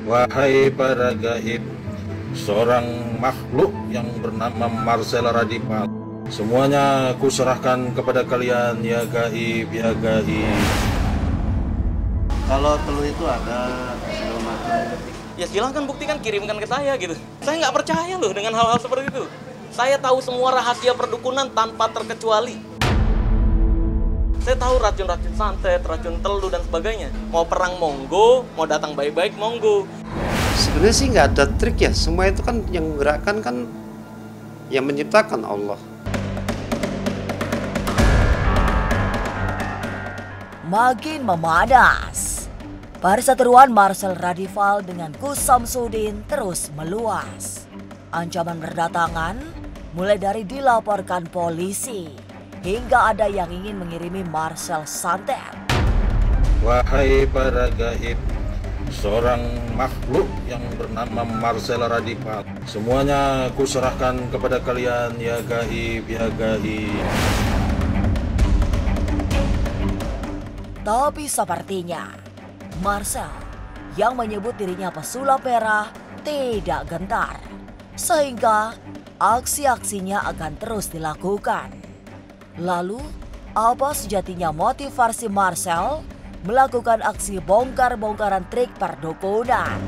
Wahai para gaib, seorang makhluk yang bernama Marcel Radipal, semuanya aku serahkan kepada kalian ya gaib, ya gaib. Kalau teluh itu ada segala macam. Ya silahkan buktikan, kirimkan ke saya gitu. Saya nggak percaya loh dengan hal-hal seperti itu. Saya tahu semua rahasia perdukunan tanpa terkecuali. Saya tahu racun-racun santet, racun teluh dan sebagainya. Mau perang monggo, mau datang baik-baik monggo. Sebenarnya sih nggak ada trik ya. Semua itu kan yang menggerakkan kan yang menciptakan Allah. Makin memanas. Perseteruan Marcel Radipal dengan Gus Samsudin terus meluas. Ancaman berdatangan mulai dari dilaporkan polisi hingga ada yang ingin mengirimi Marcel santet. Wahai para gaib, seorang makhluk yang bernama Marcel Radipal, semuanya aku serahkan kepada kalian ya gaib, ya gaib. Tapi sepertinya Marcel yang menyebut dirinya pesulap merah tidak gentar, sehingga aksi-aksinya akan terus dilakukan. Lalu, apa sejatinya motivasi Marcel melakukan aksi bongkar-bongkaran trik perdukunan?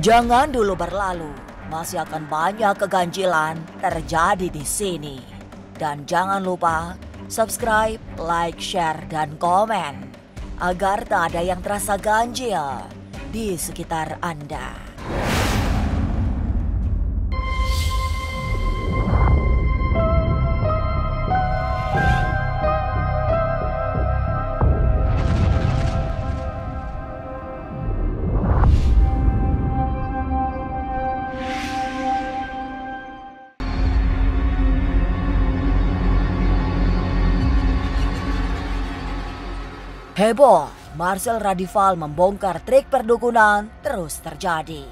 Jangan dulu berlalu, masih akan banyak keganjilan terjadi di sini. Dan jangan lupa subscribe, like, share, dan komen agar tak ada yang terasa ganjil di sekitar Anda. Heboh, Marcel Radipal membongkar trik perdukunan terus terjadi.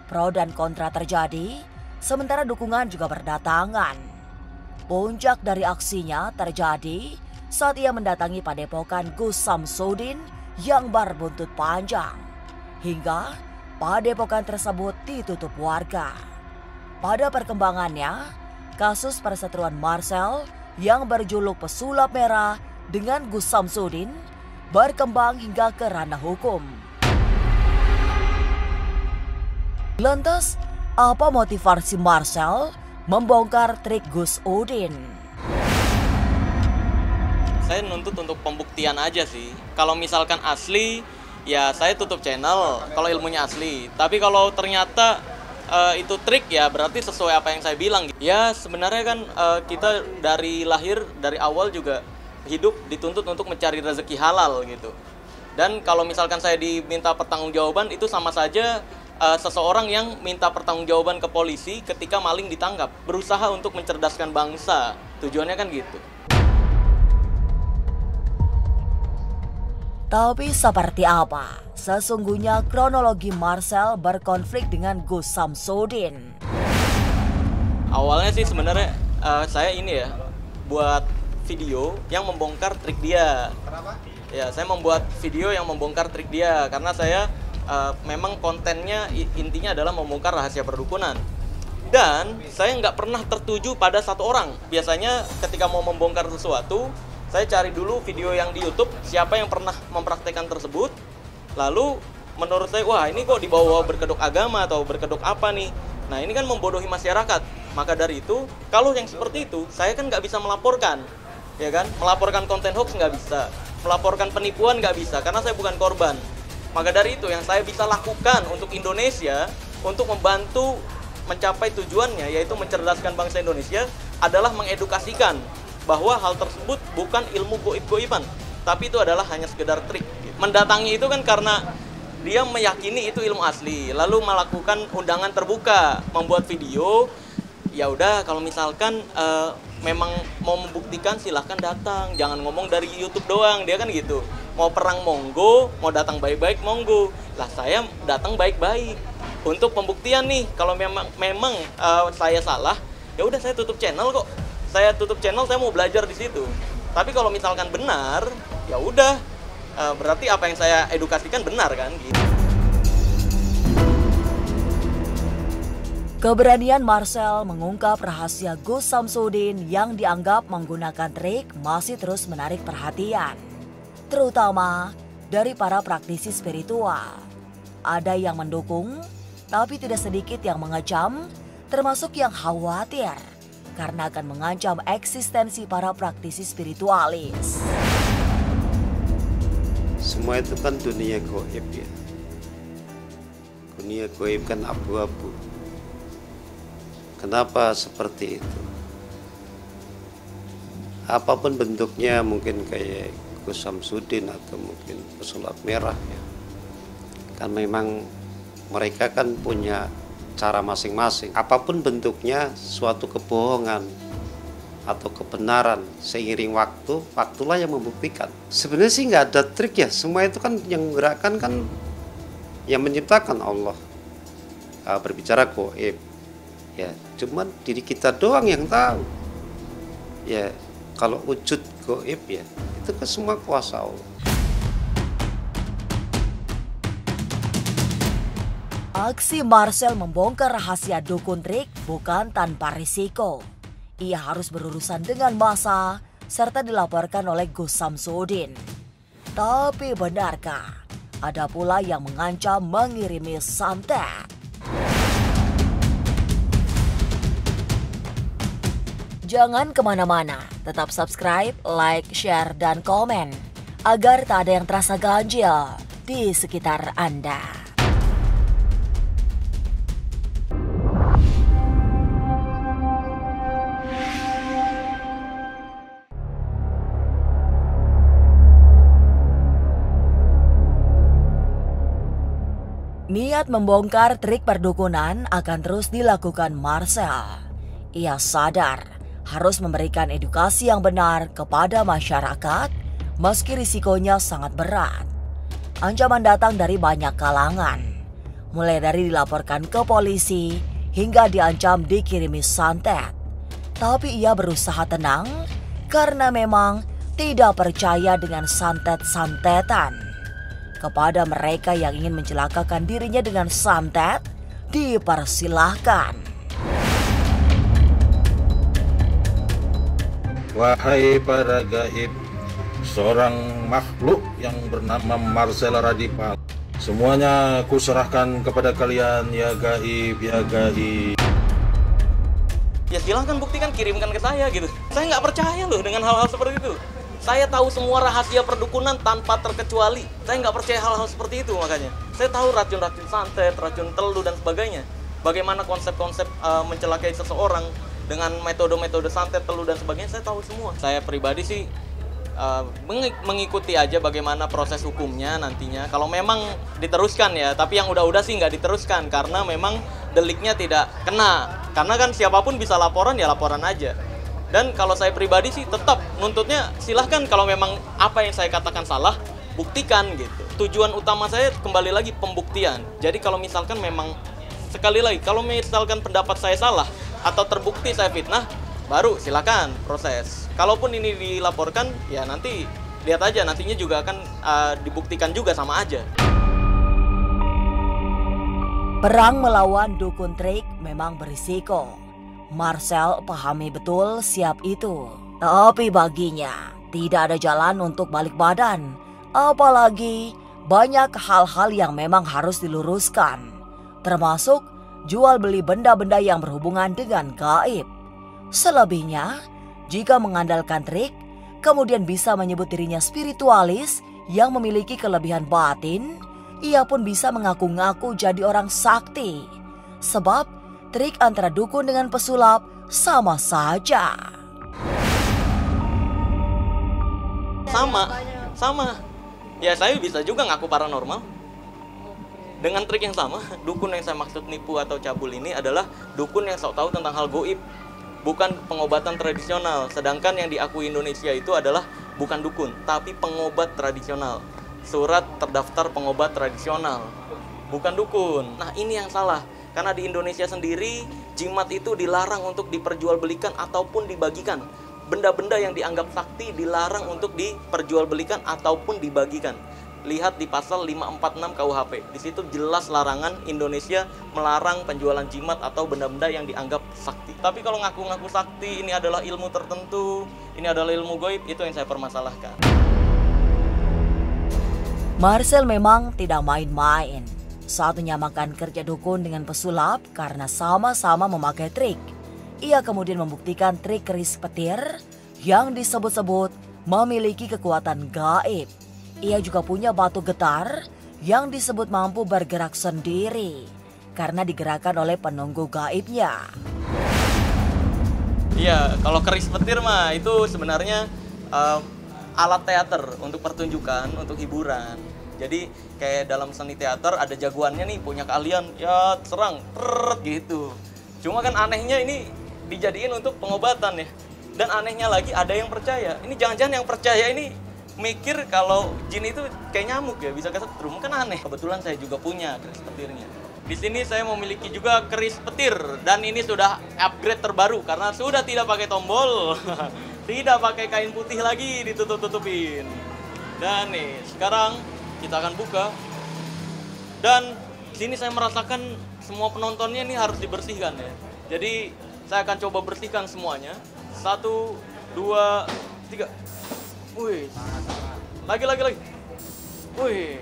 Pro dan kontra terjadi, sementara dukungan juga berdatangan. Puncak dari aksinya terjadi saat ia mendatangi padepokan Gus Samsudin yang berbuntut panjang. Hingga padepokan tersebut ditutup warga. Pada perkembangannya, kasus perseteruan Marcel yang berjuluk pesulap merah dengan Gus Samsudin berkembang hingga ke ranah hukum. Lantas, apa motivasi Marcel membongkar trik Gus Udin? Saya nuntut untuk pembuktian aja sih. Kalau misalkan asli, ya saya tutup channel kalau ilmunya asli. Tapi kalau ternyata itu trik, ya berarti sesuai apa yang saya bilang. Ya sebenarnya kan kita dari lahir, dari awal juga hidup dituntut untuk mencari rezeki halal gitu. Dan kalau misalkan saya diminta pertanggungjawaban, itu sama saja seseorang yang minta pertanggungjawaban ke polisi ketika maling ditangkap, berusaha untuk mencerdaskan bangsa. Tujuannya kan gitu. Tapi seperti apa sesungguhnya kronologi Marcel berkonflik dengan Gus Samsudin? Awalnya sih sebenarnya saya ini ya buat video yang membongkar trik dia. Ya, saya membuat video yang membongkar trik dia karena saya memang kontennya intinya adalah membongkar rahasia perdukunan. Dan saya nggak pernah tertuju pada satu orang. Biasanya ketika mau membongkar sesuatu, saya cari dulu video yang di YouTube, siapa yang pernah mempraktekkan tersebut. Lalu menurut saya, wah ini kok dibawa berkedok agama atau berkedok apa nih? Nah ini kan membodohi masyarakat. Maka dari itu, kalau yang seperti itu, saya kan nggak bisa melaporkan. Ya kan, melaporkan konten hoax nggak bisa, melaporkan penipuan nggak bisa, karena saya bukan korban. Maka dari itu yang saya bisa lakukan untuk Indonesia, untuk membantu mencapai tujuannya, yaitu mencerdaskan bangsa Indonesia, adalah mengedukasikan bahwa hal tersebut bukan ilmu goib-goiban, tapi itu adalah hanya sekedar trik. Mendatangi itu kan karena dia meyakini itu ilmu asli, lalu melakukan undangan terbuka, membuat video. Ya udah, kalau misalkan memang mau membuktikan silahkan datang, jangan ngomong dari YouTube doang, dia kan gitu. Mau perang monggo, mau datang baik-baik monggo. Lah saya datang baik-baik untuk pembuktian nih. Kalau memang saya salah, ya udah saya tutup channel kok. Saya tutup channel, saya mau belajar di situ. Tapi kalau misalkan benar, ya udah, berarti apa yang saya edukasikan benar kan gitu. Keberanian Marcel mengungkap rahasia Gus Samsudin yang dianggap menggunakan trik masih terus menarik perhatian, terutama dari para praktisi spiritual. Ada yang mendukung, tapi tidak sedikit yang mengecam, termasuk yang khawatir karena akan mengancam eksistensi para praktisi spiritualis. Semua itu kan dunia gaib ya. Dunia gaib kan abu-abu. Kenapa seperti itu? Apapun bentuknya, mungkin kayak Gus Samsudin atau mungkin pesulap merah ya. Kan memang mereka kan punya cara masing-masing. Apapun bentuknya, suatu kebohongan atau kebenaran seiring waktu, waktulah yang membuktikan. Sebenarnya sih nggak ada trik ya. Semua itu kan yang menggerakkan kan yang menciptakan Allah. Berbicara gaib. Ya, cuman diri kita doang yang tahu. Ya, kalau wujud gaib ya, itu kan semua kuasa Allah. Aksi Marcel membongkar rahasia dukun trik bukan tanpa risiko. Ia harus berurusan dengan massa serta dilaporkan oleh Gus Samsudin. Tapi benarkah ada pula yang mengancam mengirimi santet? Jangan kemana-mana, tetap subscribe, like, share, dan komen agar tak ada yang terasa ganjil di sekitar Anda. Niat membongkar trik perdukunan akan terus dilakukan Marcel. Ia sadar harus memberikan edukasi yang benar kepada masyarakat meski risikonya sangat berat. Ancaman datang dari banyak kalangan, mulai dari dilaporkan ke polisi hingga diancam dikirimi santet. Tapi ia berusaha tenang karena memang tidak percaya dengan santet-santetan. Kepada mereka yang ingin mencelakakan dirinya dengan santet, dipersilahkan. Wahai para gaib, seorang makhluk yang bernama Marcel Radipal, semuanya kuserahkan kepada kalian ya gaib, ya gaib. Ya silahkan buktikan, kirimkan ke saya gitu. Saya nggak percaya loh dengan hal-hal seperti itu. Saya tahu semua rahasia perdukunan tanpa terkecuali. Saya nggak percaya hal-hal seperti itu makanya. Saya tahu racun-racun santet, racun telu dan sebagainya. Bagaimana konsep-konsep mencelakai seseorang dengan metode-metode santet, telu dan sebagainya, saya tahu semua. Saya pribadi sih mengikuti aja bagaimana proses hukumnya nantinya. Kalau memang diteruskan ya, tapi yang udah-udah sih nggak diteruskan karena memang deliknya tidak kena. Karena kan siapapun bisa laporan ya laporan aja. Dan kalau saya pribadi sih tetap nuntutnya silahkan kalau memang apa yang saya katakan salah, buktikan gitu. Tujuan utama saya kembali lagi pembuktian. Jadi kalau misalkan memang, sekali lagi, kalau misalkan pendapat saya salah atau terbukti saya fitnah, baru silakan proses. Kalaupun ini dilaporkan, ya nanti lihat aja, nantinya juga akan dibuktikan juga sama aja. Perang melawan dukun trik memang berisiko. Marcel pahami betul siap itu. Tapi baginya tidak ada jalan untuk balik badan. Apalagi banyak hal-hal yang memang harus diluruskan. Termasuk jual beli benda-benda yang berhubungan dengan gaib. Selebihnya, jika mengandalkan trik, kemudian bisa menyebut dirinya spiritualis yang memiliki kelebihan batin, ia pun bisa mengaku-ngaku jadi orang sakti. Sebab trik antara dukun dengan pesulap sama saja. Sama. Ya saya bisa juga ngaku paranormal. Dengan trik yang sama, dukun yang saya maksud nipu atau cabul ini adalah dukun yang sok tahu tentang hal goib, bukan pengobatan tradisional. Sedangkan yang diakui Indonesia itu adalah bukan dukun, tapi pengobat tradisional. Surat terdaftar pengobat tradisional, bukan dukun. Nah ini yang salah, karena di Indonesia sendiri jimat itu dilarang untuk diperjualbelikan ataupun dibagikan. benda-benda yang dianggap sakti dilarang untuk diperjualbelikan ataupun dibagikan. Lihat di pasal 546 KUHP. Di situ jelas larangan Indonesia melarang penjualan jimat atau benda-benda yang dianggap sakti. Tapi kalau ngaku-ngaku sakti, ini adalah ilmu tertentu, ini adalah ilmu goib, itu yang saya permasalahkan. Marcel memang tidak main-main saat menyamakan kerja dukun dengan pesulap karena sama-sama memakai trik. Ia kemudian membuktikan trik keris petir yang disebut-sebut memiliki kekuatan gaib. Ia juga punya batu getar yang disebut mampu bergerak sendiri karena digerakkan oleh penunggu gaibnya. Iya, kalau keris petir mah itu sebenarnya alat teater untuk pertunjukan, untuk hiburan. Jadi kayak dalam seni teater ada jagoannya nih, punya keahlian, ya serang, gitu. Cuma kan anehnya ini dijadiin untuk pengobatan ya. Dan anehnya lagi ada yang percaya. Ini jangan-jangan yang percaya ini mikir kalau jin itu kayak nyamuk ya, bisa kesetrum, kan aneh. Kebetulan saya juga punya keris petirnya. Di sini saya memiliki juga keris petir dan ini sudah upgrade terbaru karena sudah tidak pakai tombol, tidak pakai kain putih lagi ditutup-tutupin. Dan nih, sekarang kita akan buka. Dan sini saya merasakan semua penontonnya ini harus dibersihkan ya. Jadi saya akan coba bersihkan semuanya. 1, 2, 3. Wih. Lagi. Wih.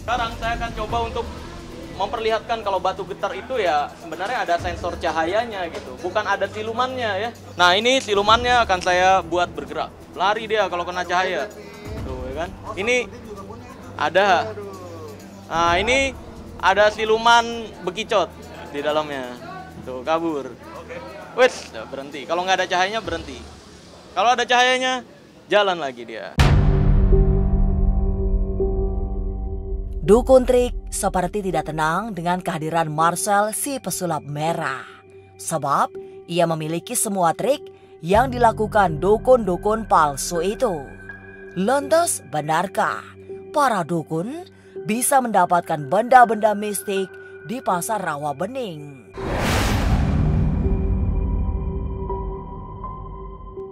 Sekarang saya akan coba untuk memperlihatkan kalau batu getar itu ya sebenarnya ada sensor cahayanya gitu. Bukan ada silumannya ya. Nah ini silumannya akan saya buat bergerak. Lari dia kalau kena cahaya. Tuh ya kan. Ini ada. Nah ini ada siluman bekicot di dalamnya. Tuh kabur. Wes, berhenti. Kalau nggak ada cahayanya berhenti. Kalau ada cahayanya jalan lagi dia. Dukun trik seperti tidak tenang dengan kehadiran Marcel si pesulap merah. Sebab ia memiliki semua trik yang dilakukan dukun-dukun palsu itu. Lantas benarkah para dukun bisa mendapatkan benda-benda mistik di pasar Rawabening?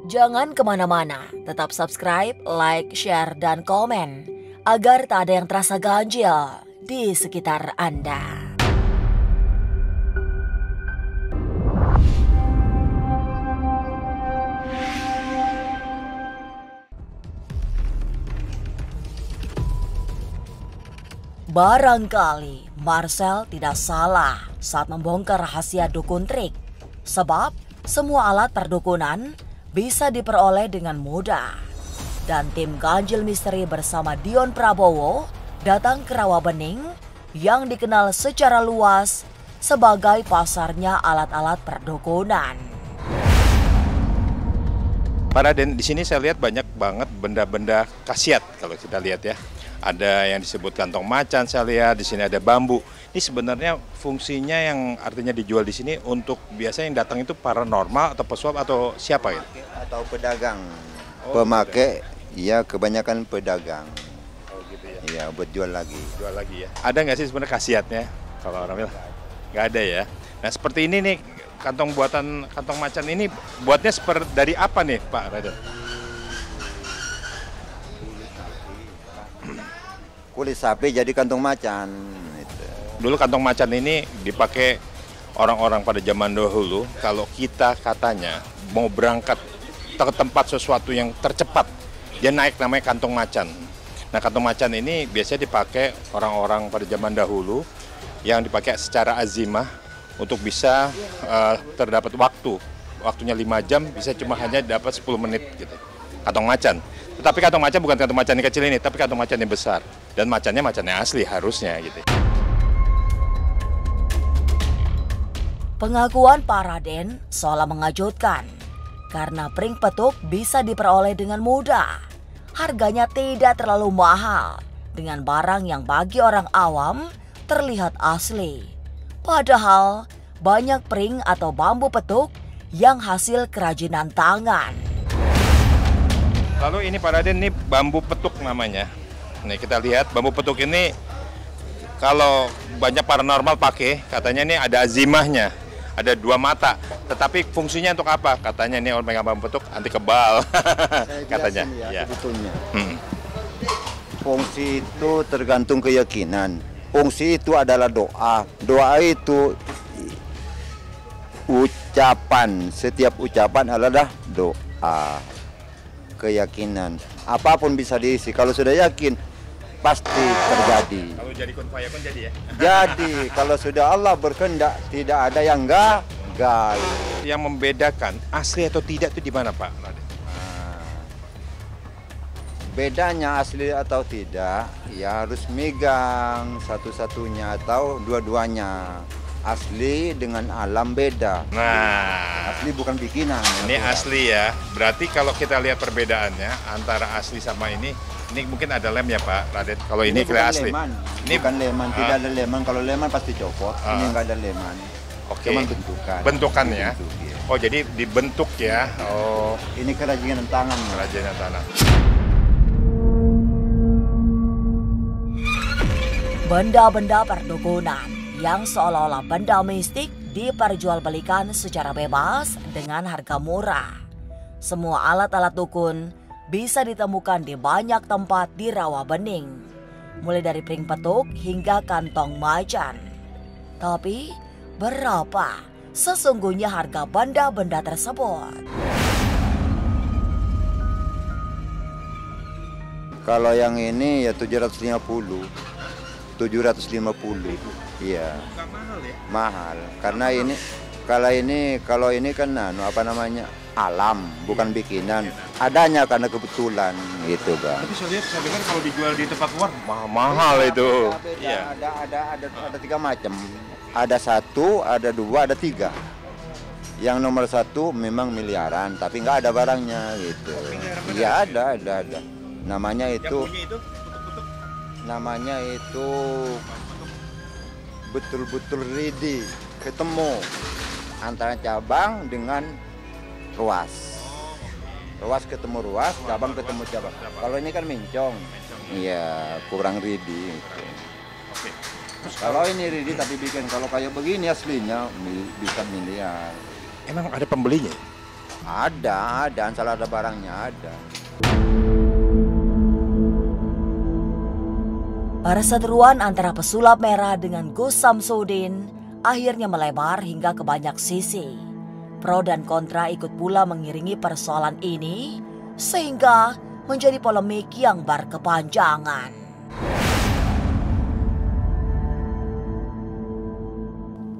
Jangan kemana-mana, tetap subscribe, like, share, dan komen agar tak ada yang terasa ganjil di sekitar Anda. Barangkali Marcel tidak salah saat membongkar rahasia dukun trik, sebab semua alat perdukunan bisa diperoleh dengan mudah. Dan tim Ganjil Misteri bersama Dion Prabowo datang ke Rawabening yang dikenal secara luas sebagai pasarnya alat-alat perdukunan. Pak Raden, di sini saya lihat banyak banget benda-benda khasiat kalau kita lihat ya. Ada yang disebut kantong macan, saya lihat di sini ada bambu. Ini sebenarnya fungsinya yang artinya dijual di sini untuk biasanya yang datang itu paranormal atau pesulap atau siapa ya? Atau pedagang. Pemakai, ya kebanyakan pedagang. Oh gitu ya. Iya, buat jual lagi. Jual lagi ya. Ada nggak sih sebenarnya khasiatnya kalau orang bilang? Nggak ada ya. Nah seperti ini nih kantong buatan kantong macan ini buatnya dari apa nih Pak Raden? Kulit sapi jadi kantong macan. Dulu kantong macan ini dipakai orang-orang pada zaman dahulu kalau kita katanya mau berangkat ke tempat sesuatu yang tercepat, dia naik namanya kantong macan. Nah kantong macan ini biasanya dipakai orang-orang pada zaman dahulu yang dipakai secara azimah untuk bisa terdapat waktunya 5 jam bisa cuma hanya dapat 10 menit gitu. Kantong macan. Tetapi kantong macan bukan kantong macan yang kecil ini, tapi kantong macan yang besar. Dan macannya asli harusnya gitu. Pengakuan Pak Raden seolah mengejutkan karena pring petuk bisa diperoleh dengan mudah. Harganya tidak terlalu mahal dengan barang yang bagi orang awam terlihat asli. Padahal banyak pring atau bambu petuk yang hasil kerajinan tangan. Lalu ini Pak Raden, ini bambu petuk namanya. Nih kita lihat bambu petuk ini kalau banyak paranormal pakai, katanya ini ada azimahnya. ada 2 mata. Tetapi fungsinya untuk apa? Katanya ini orang yang bentuk anti kebal. Katanya. Ya, sebetulnya. Hmm. Fungsi itu tergantung keyakinan. Fungsi itu adalah doa. Doa itu ucapan. Setiap ucapan adalah doa. Keyakinan. Apapun bisa diisi. Kalau sudah yakin, pasti terjadi. Kalau jadi kun fayakun jadi ya? Jadi, kalau sudah Allah berkehendak, tidak ada yang gagal. Yang membedakan asli atau tidak itu di mana, Pak Raden? Bedanya asli atau tidak, ya harus megang satu-satunya atau dua-duanya. Asli dengan alam beda. Nah, Asli bukan bikinan. ini asli ya. Berarti kalau kita lihat perbedaannya antara asli sama ini mungkin ada lem ya Pak Raden. Kalau ini bukan kira asli. leman. Ini Bukan leman, tidak ada leman. Kalau leman pasti copot. Ini nggak ada leman. Oke. Cuman bentukan. Bentukan ya. Bentuk, ya. Oh, jadi dibentuk ya. Oh, Ini kerajinan tangan. kerajinan tanah. Benda-benda perdukunan yang seolah-olah benda mistik diperjualbelikan secara bebas dengan harga murah. Semua alat-alat dukun bisa ditemukan di banyak tempat di Rawabening, mulai dari pring petuk hingga kantong macan. Tapi berapa sesungguhnya harga benda-benda tersebut? Kalau yang ini ya 750. 750. Iya. Enggak mahal ya? Mahal. Karena kalau ini kan apa namanya? Alam, bukan bikinan. Adanya karena kebetulan gitu, Bang. Tapi saya dengar kalau dijual di tempat luar mahal itu. Beda. Iya. Ada 3 macam. Ada 1, ada 2, ada 3. Yang nomor 1 memang miliaran, tapi nggak ada barangnya gitu. Iya ada. Namanya itu. Namanya itu betul-betul ready, ketemu antara cabang dengan ruas. Ruas ketemu ruas, cabang ketemu cabang. Kalau ini kan mencong, iya kurang ready. Oke. Kalau ini ready tapi bikin kalau kayak begini aslinya bisa miliar. Emang ada pembelinya? Ada, asal ada barangnya ada. Perseteruan antara pesulap merah dengan Gus Samsudin akhirnya melebar hingga ke banyak sisi. Pro dan kontra ikut pula mengiringi persoalan ini sehingga menjadi polemik yang berkepanjangan.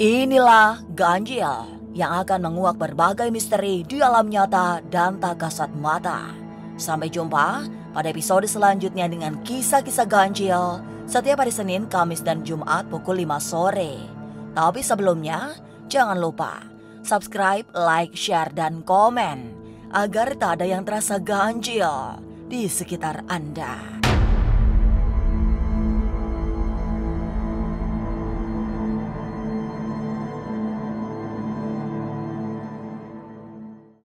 Inilah ganjil yang akan menguak berbagai misteri di alam nyata dan tak kasat mata. Sampai jumpa pada episode selanjutnya dengan kisah-kisah ganjil setiap hari Senin, Kamis, dan Jumat pukul 5 sore. Tapi sebelumnya, jangan lupa subscribe, like, share, dan komen agar tak ada yang terasa ganjil di sekitar Anda.